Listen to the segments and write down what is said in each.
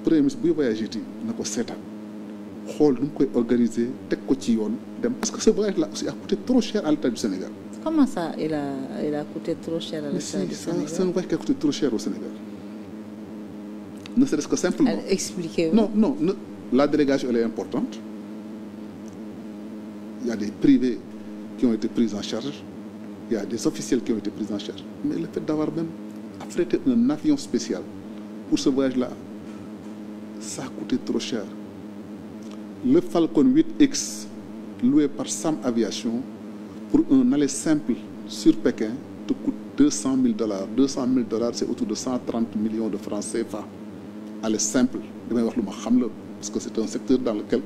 premier ministre buy voyagé ti na ko seetaan xool nu mu koy organiser teg ko ci yoon dem parce que ce voyage là aussi a coûté trop cher à l'État du Sénégal. Comment ça il a coûté trop cher à l'État du Sénégal? C'est un voyage qui a coûté trop cher au Sénégal. Ne serait-ce que simplement. Expliquez-vous. Non, la délégation elle est importante. Il y a des privés qui ont été pris en charge. Il y a des officiels qui ont été pris en charge. Mais le fait d'avoir même affrété un avion spécial pour ce voyage-là, ça a coûté trop cher. Le Falcon 8X loué par Sam Aviation pour un aller simple sur Pékin te coûte $200 000. $200 000, c'est autour de 130 millions de francs CFA. Aller simple. Parce que c'est un secteur dans lequel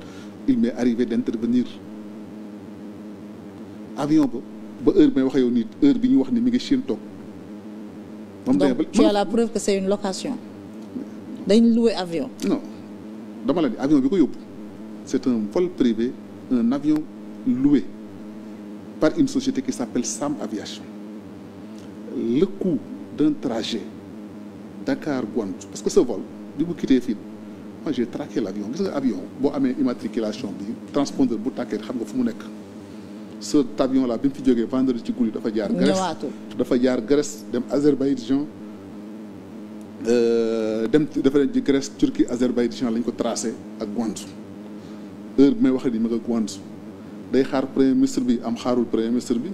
il m'est arrivé d'intervenir. Avion, ba heure may wax yow nit heure bi ñu wax ni mi ngi Chine toog. Donc tu as la preuve que c'est une location. dañ louer avion. Non dama la ni avion bi ko yóbbu c'est un vol privé, un avion loué par une société qui s'appelle Sam Aviation. Le coût d'un trajet Dakar-Guangzhou, parce que ce vol bi mu quitté fii moi j'ai traqué l'avion gis nga avion boo amee immatriculation bi transpondeur bu tàkkee xam nga fu mu nekk. Cet avion là bi mu fi jógee vendredi ci guddi dafa jaar Grèce dem Azerbaïdjan dem dafa leen ci Grèce Turquie Azerbaïdjan lañ ko tracé ak Guangzhou heure bi may waxee ni ma nga Guangzhou day xaar premier ministre bi am xaarul premier ministre bi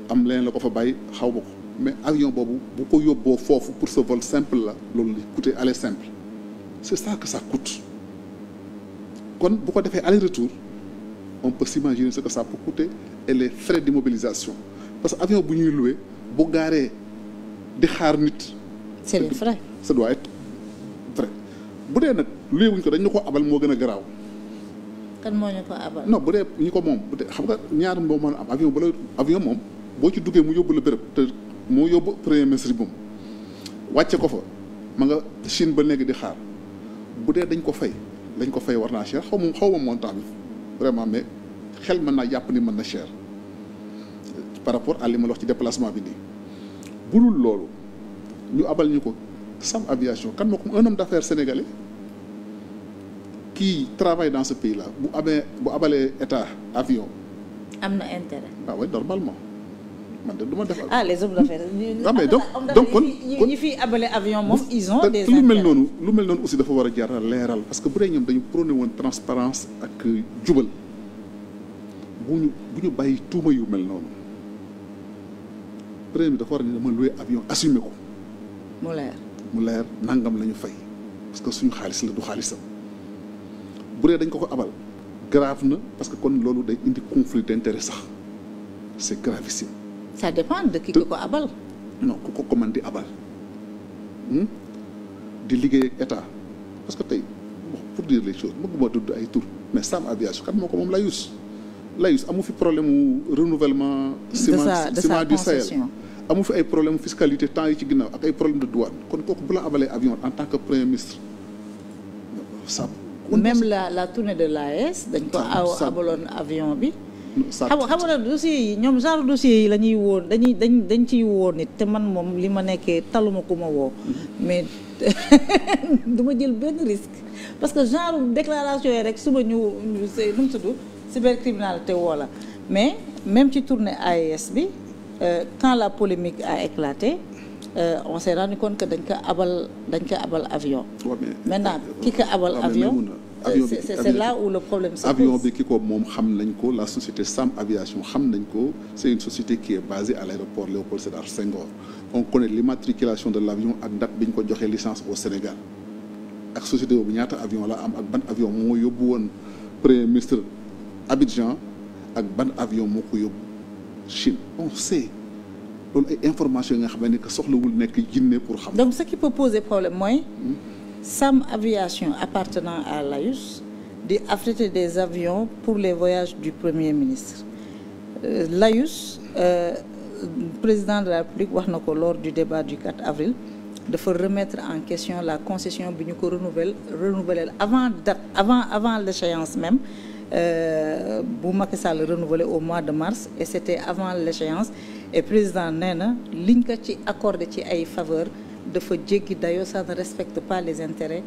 am leen la ko fa bàyyi xaw ma ko mais avion boobu bu ko yóbboo foofu pour ce vol simple la loolu li coûté aller simple c'est ça que ça coûte kon bu ko defee aller retour on peut s'imaginer ce que ça peut coûter et les frais d'immobilisation parce que avion bu ñuy loué bu gaaree di xaar nit. c'est des frais. ça doit être vrai bu dee nag loué wuñ ko dañ ñu ko abal moo gën a garaaw. kan moo ñu ko abal. non bu dee ñu ko moom bu dee xam nga ñaar moo mën a am avion bu la avion moom boo ci duggee mu yóbbu la béréb te moo yóbbu premier ministre moom wàcce ko fa ma nga Chine ba léegi di xaar bu dee dañ ko fay war naa cher xaw ma montant bi. Vraiment mais xel mën naa jàpp ni mën na cher par rapport à li ma la wax ci déplacement bi nii bu dul loolu ñu abal ñu ko Sam Aviation kan moo ko un homme d'affaires sénégalais qui travaille dans ce pays là bu abalee état avion. am na intérêt. Ah oui normalement man de du ma def. Les hommes d'affaires. Ah mais donc kon ñi fi abale avion moom ils ont des lu mel noonu aussi dafa war a jar leeral parce que bu dee ñoom dañu prôné woon transparence ak jubal bu ñu bàyyi tuuma yu mel noonu premier bi dafa war a ne dama loué avion assumé ko. mu leer nangam la ñu fay parce que suñu xaalis la du xaalisam bu dee dañ ko abal grave na parce que kon loolu day indi conflit d'intérêt sax c'est gravissime. Ça dépend de ki ko abal. Non ku ko commandé abal di liggéey ak état parce que tey pour dire les choses bëgguma tudd ay tur mais Sam Aviation kat moo ko moom Layus amu fi problème mu renouvellement ciment du Sahel amu fi ay problème fiscalité temps yi ci ginnaaw ak ay problème de douane kon kooku bu la abalee avion en tant que premier ministre ça même la tournée de l'AES dañ ko abaloon avion bi xam nga dossier yi ñoom genre dossier yi la ñuy woo dañ ciy woo nit te man moom li ma nekkee taluma ku ma woo mais du ma jël benn risque parce que genre déclaration yi rek suba ñu nu mu tudd cybercriminalité woo la mais même ci tournée AES bi quand la polémique a éclaté on s'est rendu compte que dañ ko abal avion maintenant ki ko abal avion c'est là où le problème se pose. Avion bi ki ko moom xam nañ ko la société Sam Aviation xam nañ ko c'est une société qui est basée à l'aéroport Léopold Sédar Senghor on connaît l'immatriculation de l'avion ak date bi ñu ko joxee licence au Sénégal ak société boobu ñaata avion la am ak ban avion moo yóbbu woon premier ministre Abidjan ak ban avion moo ko yóbbu Chine on sait loolu ay informations yi nga xam ne que soxlawul nekk jinne pour xam. Donc ce qui peut poser problème mooy. Sam Aviation appartenant à Layus di affréter des avions pour les voyages du Premier ministre Layus président de la République wax na ko lors du débat du 4 avril dafa remettre en question la concession bi ñu ko renouveler avant l'échéance même bu Macky Sall renouvelé au mois de mars et c'était avant l'échéance et président nee na liñ ko ci accordé ci ay faveur dafa jéggi dayoo, ça ne respecte pas les intérêts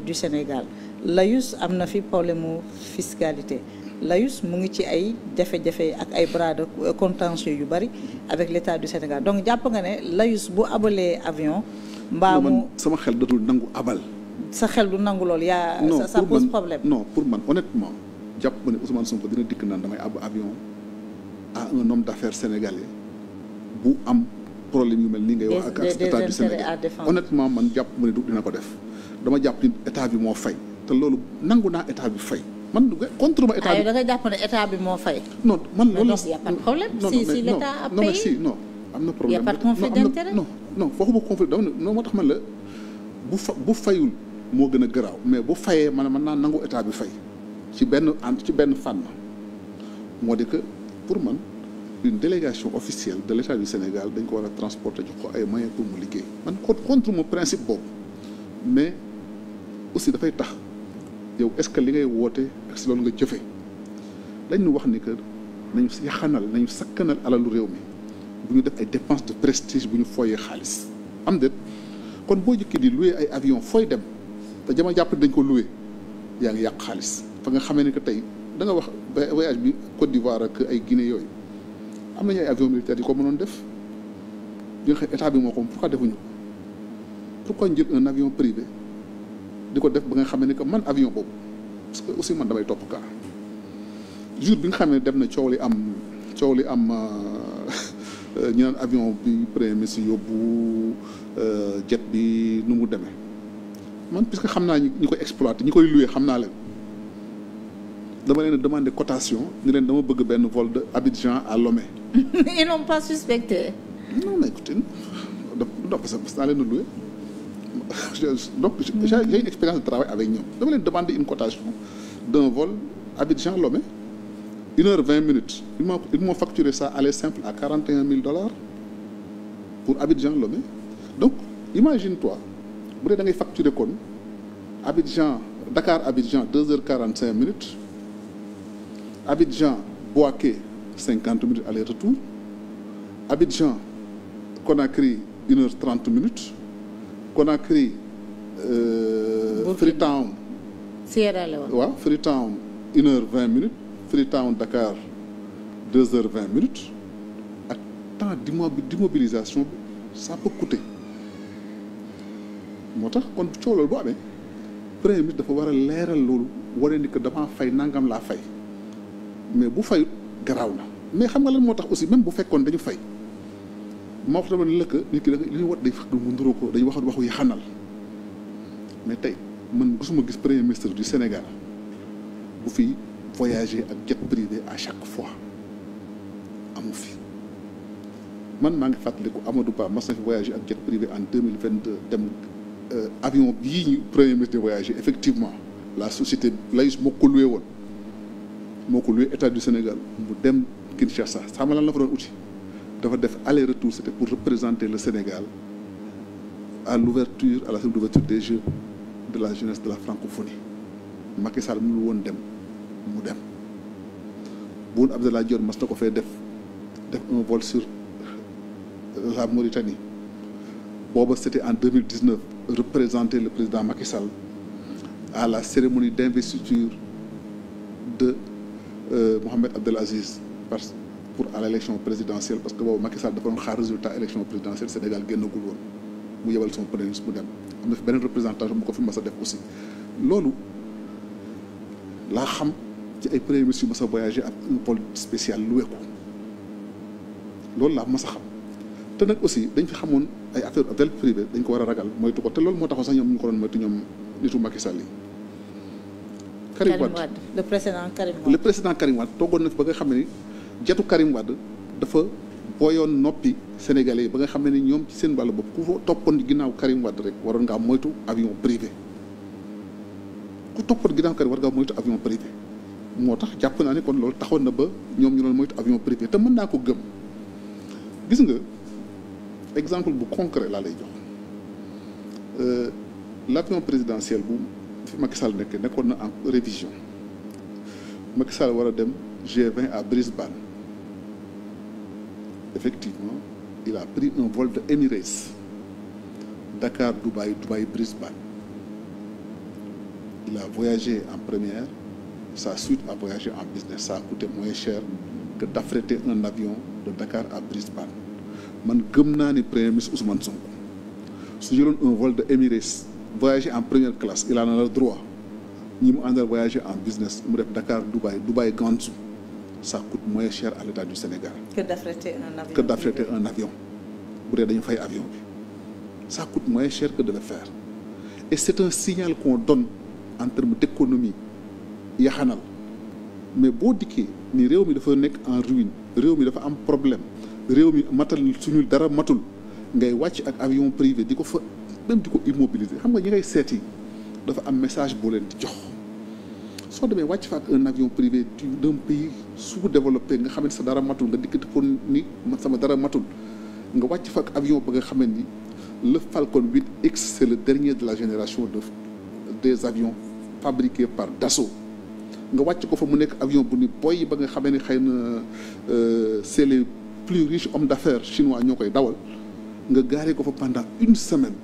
du Sénégal. L'AIUS am na fi problème mu fiscalité. l'AIUS mu ngi ci ay jafe-jafe ak ay bras de contentieux yu bari avec l'État du Sénégal. Donc jàpp nga ne l'AIUS bu abalee avion mbaa mu sama xel datul nangu abal. sa xel du nangu loolu yaa ça pose problème. Non, pour man honnêtement jàpp ma ne Ousmane Sonko dina dikk naan damay ab avion à un homme d'affaires sénégalais bu am problème yu mel nii ngay wax ak État du Sénégal. Honnêtement man jàpp ma ne du dina ko def. Dama jàpp ni état bi moo fay te loolu nangu naa état bi fay man contre ma état bi. da nga jàpp ne état bi moo fay. Non man loolu y a pas de problème. si l'état a payé non am na problème. y a pas de conflit d'intérêt. non waxuma conflit dama ne non moo tax man la bu fayul moo gën a garaaw mais bu fayee man naa nangu état bi fay ci benn fànn moo di que pour man une délégation officielle de l'état du Sénégal dañ ko war a transporter jox ko ay moyens pour mu liggéey man contre mon principe boobu mais aussi dafay tax yow est-ce que li ngay woote ak si loolu nga jëfe dañ ñu wax ni que nañu yaxanal nañu sakkanal alalu réew mi bu ñu def ay dépenses de prestige bu ñu fooyee xaalis am déet kon boo jëkkee di louer ay avion fooy dem te jama jàpp dañ ko louer yaa ngi yàq xaalis fa nga xamee ni que tey da nga wax voyage bi Côte d'Ivoire ak ay Guinée yooyu am nañu ay avions militaires yi ko mënoon def di nga xam état bi moo ko pourquoi defuñu ko pourquoi ñu jël un avion privé di ko def ba nga xamee ni que man avion boobu parce que aussi man damay topp kaa jour bi nga xamee dem na coow li am ñu naan avion bi premier ministre yóbbu jet bi nu mu demee man puisque xam naa ñi koy exploiter ñi koy louer xam naa leen dama leen a demandé cotation ni leen dama bëgg benn vol de Abidjan à Lomé. Ils n'ont pas suspecté. Non mais écoutez donc parce que naa leen a louer donc j'ai une expérience de travail avec ñoom dama leen demander une cotation d'un vol Abidjan Lomé 1h20 ils m'ont facturé ça aller simple à $41,000 pour Abidjan Lomé donc imagine-toi bu dee da ngay facturer kon Abidjan Dakar Abidjan 2h45 Abidjan Bouaké 50 minutes aller-retour Abidjan Conakry 1h30 Conakry Freetown Sierra Leone waaw Freetown 1h20 Freetown Dakar 2h20 ak temps d'immobilisation bi ça peut coûter moo tax kon coow loolu boo amee premier ministre dafa war a leeral loolu wane ni que damaa fay nangam laa fay mais bu fayut garaaw na mais xam nga lan moo tax aussi même bu fekkoon dañu fay moo wax dama ne la que nit ki li ñu wat day fekk mu nduroo ko dañu wax waxu yi xanal mais tey man gisuma gis premier ministre du Sénégal bu fi voyager ak jet privé à chaque fois amu fi man maa ngi fàttaliku Amadou Ba mas na fi voyager ak jet privé en 2022 dem avion bii ñu premier ministre voyager effectivement la société l'AIUS moo ko loué woon moo ko loué état du Sénégal mu dem Kinshasa xam nga lan la fa doon uti dafa def aller-retour c'était pour représenter le Sénégal à l'ouverture à la cérémonie d'ouverture des Jeux de la jeunesse de la francophonie Macky Sall mënul woon dem mu dem Boun Abdallah Dionne mas na ko fee def un vol sur la Mauritanie booba c'était en 2019 représenter le président Macky Sall à la cérémonie d'investiture de Mohamed Abdel Aziz pour à l'élection présidentielle parce que boobu Macky Sall dafa doon xaar résultat élection présidentielle Sénégal génnagul woon mu yebal son premier ministre mu dem am na fi beneen représentation bu ko fi mas a def aussi loolu laa xam ci ay premier ministre yu mas a voyager ak un vol spécial loué ko loolu laa mas a xam te nag aussi dañ fi xamoon ay affaire vol privé dañ ko war a ragal moytu ko te loolu moo taxoon sax ñoom ñu ko doon moytu ñoom nitu Macky Sall yi. Karim Wade le président Karim Wade toogoon na fi ba nga xam ne ni jetu Karim Wade dafa booyoon noppi Sénégalais yi ba nga xam ne ni ñoom ci seen wàllu bopp ku fa toppoon ginnaaw Karim Wade rek waroon ngaa moytu avion privé ku toppoon ginnaaw Karim war ngaa moytu avion privé moo tax jàpp naa ne kon loolu taxoon na ba ñoom ñu doon moytu avion privé te mën naa ko gëm gis nga exemple bu concret laa lay jox l'avion présidentiel bu fi Macky Sall nekkoon na en révision Macky Sall war a dem G20 à Brisbane effectivement il a pris un vol de Emirates Dakar Dubaï, Dubaï Brisbane. Il a voyagé en première, sa suite a voyagé en business. Ça a coûté moins cher que d'affréter un avion de Dakar à Brisbane. Man gëm naa ni premier ministre Ousmane Sonko su jëloon un vol de Emirates voyager en première classe il en a le droit. ñi mu àndal voyager en business mu def Dakar Dubaï Dubaï Gansu ça coûte moins cher à l'État du Sénégal. que d'affréter un avion. bu dee dañu fay avion bi ça coûte moins cher que de le faire et c'est un signal qu'on donne en termes d'économie yaxanal mais boo dikkee ni réew mi dafa nekk en ruine réew mi dafa am problème réew mi matal suñu dara matul ngay wàcc ak avion privé di ko fa même di ko immobiliser xam nga ñi ngay seeti dafa am message boo leen di jox soo demee wàcc fa ak un avion privé d'un pays sous-développé nga xam ne sa dara matul nga dikkati ko ni sama dara matul nga wàcc fa ak avion ba nga xam ne ni le Falcon 8X c'est le dernier de la génération des avions fabriqués par Dassault nga wàcc ko fa mu nekk avion bu ni boy ba nga xamee ne xëy na c'est les plus riches hommes d'affaires chinois ñoo koy dawal nga gaaree ko fa pendant une semaine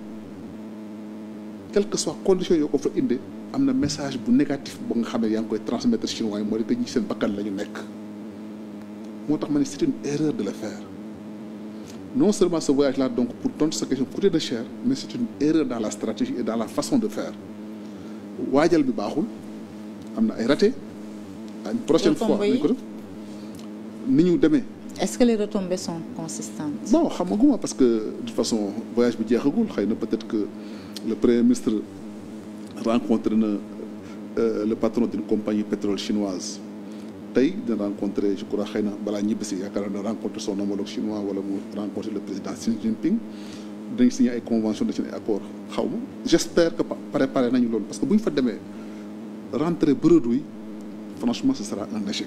quelle que soit condition yoo ko fa inde am na message bu négatif ba nga xam ne yaa ngi koy transmettre chinois yi moo di que ñi seen bakkan la ñu nekk moo tax ma ne c'est une erreur de le faire non seulement ce voyage là donc pour tontu sa question coûté de cher mais c'est une erreur dans la stratégie et dans la façon de faire waajal bi baaxul am na ay raté une prochaine fois nañ ko def ni ñu demee. Est-ce que les retombées sont consistantes? Bon xamaguma parce que de toute façon voyage bi jeexagul xëy na peut-être que le premier ministre rencontré na le patron d'une compagnie pétrole chinoise tey dina rencontrer je crois xëy na balaa ñibbisi yaakaar naa rencontrer son homologue chinois wala mu rencontrer le président Xi Jinping dañ signé ay convention de signé ay accord xaw ma j'espère que préparé nañu loolu parce que bu ñu fa demee rentrer bredouille franchement ce sera un échec.